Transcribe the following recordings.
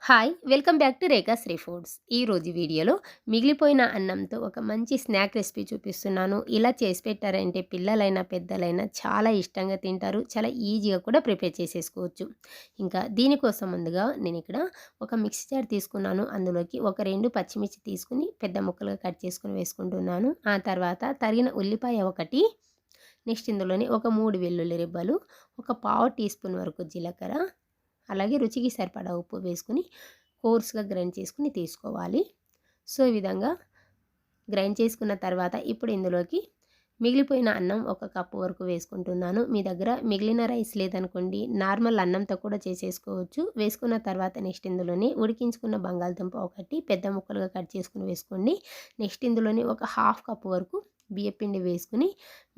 Hi welcome back to Rekha Sri foods. ఈరోజు వీడియోలో మిగిలిపోయిన అన్నంతో ఒక మంచి స్నాక్ రెసిపీ చూపిస్తున్నాను. ఇలా చేసి పెట్టారంటే పిల్లలైనా పెద్దలైనా చాలా ఇష్టంగా తింటారు. చాలా ఈజీగా కూడా ప్రిపేర్ చేసేసుకోవచ్చు. ఇంకా దీనికోసం ముందుగా నేను ఇక్కడ ఒక మిక్సీ జార్ తీసుకున్నాను. అందులోకి ఒక 2 పచ్చిమిర్చి తీసుకుని పెద్ద ముక్కలుగా కట్ చేసుకుని వేసుకుంటున్నాను. ఆ తర్వాత తరిగిన ఉల్లిపాయ ఒకటి, నెక్స్ట్ ఇందులోని ఒక 3 వెల్లుల్లి రెబ్బలు, ఒక పావు టీ స్పూన్ వరకు జీలకర్ర, అలాగే రుచికి సరిపడా ఉప్పు వేసుకుని కోర్స్గా గ్రైండ్ చేసుకుని తీసుకోవాలి. సో ఈ విధంగా గ్రైండ్ చేసుకున్న తర్వాత ఇప్పుడు ఇందులోకి మిగిలిపోయిన అన్నం 1 కప్పు వరకు వేసుకుంటున్నాను. మీ దగ్గర మిగిలిన రైస్ లేదనుకోండి, నార్మల్ అన్నంతో కూడా చేసేసుకోవచ్చు. వేసుకున్న తర్వాత నెక్స్ట్ ఇందులోని ఉడికించుకున్న బంగాళదుంప ఒకటి పెద్ద ముక్కలుగా కట్ చేసుకుని వేసుకోండి. నెక్స్ట్ ఇందులోని ఒక హాఫ్ కప్పు వరకు బియ్యపిండి వేసుకుని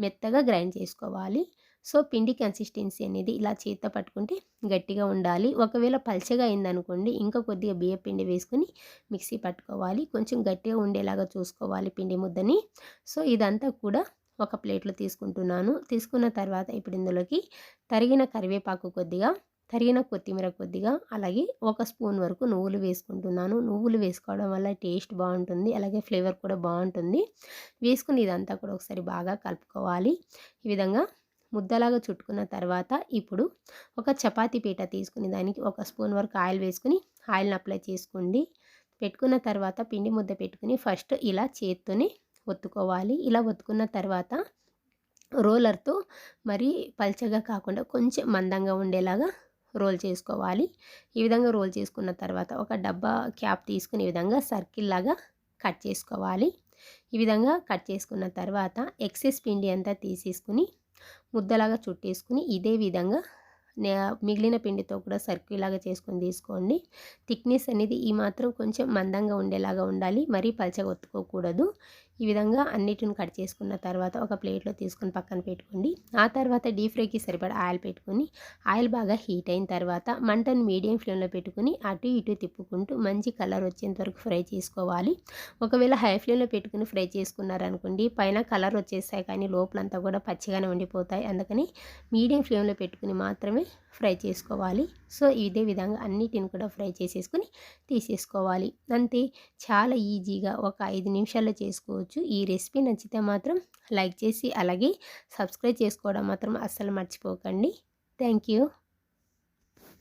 మెత్తగా గ్రైండ్ చేసుకోవాలి. సో పిండి కన్సిస్టెన్సీ అనేది ఇలా చేత్తో పట్టుకుంటే గట్టిగా ఉండాలి. ఒకవేళ పల్చగా అయిందనుకోండి, ఇంకా కొద్దిగా బియ్యపిండి వేసుకుని మిక్సీ పట్టుకోవాలి. కొంచెం గట్టిగా ఉండేలాగా చూసుకోవాలి పిండి ముద్దని. సో ఇదంతా కూడా ఒక ప్లేట్లో తీసుకుంటున్నాను. తీసుకున్న తర్వాత ఇప్పుడు ఇందులోకి తరిగిన కరివేపాకు కొద్దిగా, తరిగిన కొత్తిమీర కొద్దిగా, అలాగే 1 స్పూన్ వరకు నువ్వులు వేసుకుంటున్నాను. నువ్వులు వేసుకోవడం వల్ల టేస్ట్ బాగుంటుంది, అలాగే ఫ్లేవర్ కూడా బాగుంటుంది. వేసుకుని ఇదంతా కూడా ఒకసారి బాగా కలుపుకోవాలి. ఈ విధంగా ముద్దలాగా చుట్టుకున్న తర్వాత ఇప్పుడు ఒక చపాతీ పీట తీసుకుని దానికి 1 స్పూన్ వరకు ఆయిల్ వేసుకుని ఆయిల్ని అప్లై చేసుకోండి. పెట్టుకున్న తర్వాత పిండి ముద్ద పెట్టుకుని ఫస్ట్ ఇలా చేత్తోనే ఒత్తుకోవాలి. ఇలా ఒత్తుకున్న తర్వాత రోలర్తో మరీ పల్చగా కాకుండా కొంచెం మందంగా ఉండేలాగా రోల్ చేసుకోవాలి. ఈ విధంగా రోల్ చేసుకున్న తర్వాత ఒక డబ్బా క్యాప్ తీసుకుని ఈ విధంగా సర్కిల్ లాగా కట్ చేసుకోవాలి. ఈ విధంగా కట్ చేసుకున్న తర్వాత ఎక్సెస్ పిండి అంతా తీసేసుకుని ముద్దలాగా చుట్టేసుకుని ఇదే విధంగా మిగిలిన పిండితో కూడా సర్కిల్ లాగా చేసుకొని తీసుకోండి. థిక్నెస్ అనేది ఈ మాత్రం కొంచెం మందంగా ఉండేలాగా ఉండాలి, మరీ పల్చగా ఒత్తుకోకూడదు. ఈ విధంగా అన్నిటిని కట్ చేసుకున్న తర్వాత ఒక ప్లేట్లో తీసుకొని పక్కన పెట్టుకోండి. ఆ తర్వాత డీప్ ఫ్రైకి సరిపడా ఆయిల్ పెట్టుకొని ఆయిల్ బాగా హీట్ అయిన తర్వాత మంటను మీడియం ఫ్లేమ్లో పెట్టుకుని అటు ఇటు తిప్పుకుంటూ మంచి కలర్ వచ్చేంత వరకు ఫ్రై చేసుకోవాలి. ఒకవేళ హై ఫ్లేమ్లో పెట్టుకుని ఫ్రై చేసుకున్నారనుకోండి, పైన కలర్ వచ్చేస్తాయి కానీ లోపలంతా కూడా పచ్చిగానే ఉండిపోతాయి. అందుకని మీడియం ఫ్లేమ్లో పెట్టుకుని మాత్రమే ఫ్రై చేసుకోవాలి. సో ఇదే విధంగా అన్నిటిని కూడా ఫ్రై చేసేసుకుని తీసేసుకోవాలి. అంతే, చాలా ఈజీగా ఒక 5 నిమిషాల్లో చేసుకోవచ్చు. ఈ రెసిపీ నచ్చితే మాత్రం లైక్ చేసి అలాగే సబ్స్క్రైబ్ చేసుకోవడం మాత్రం అస్సలు మర్చిపోకండి. Thank you.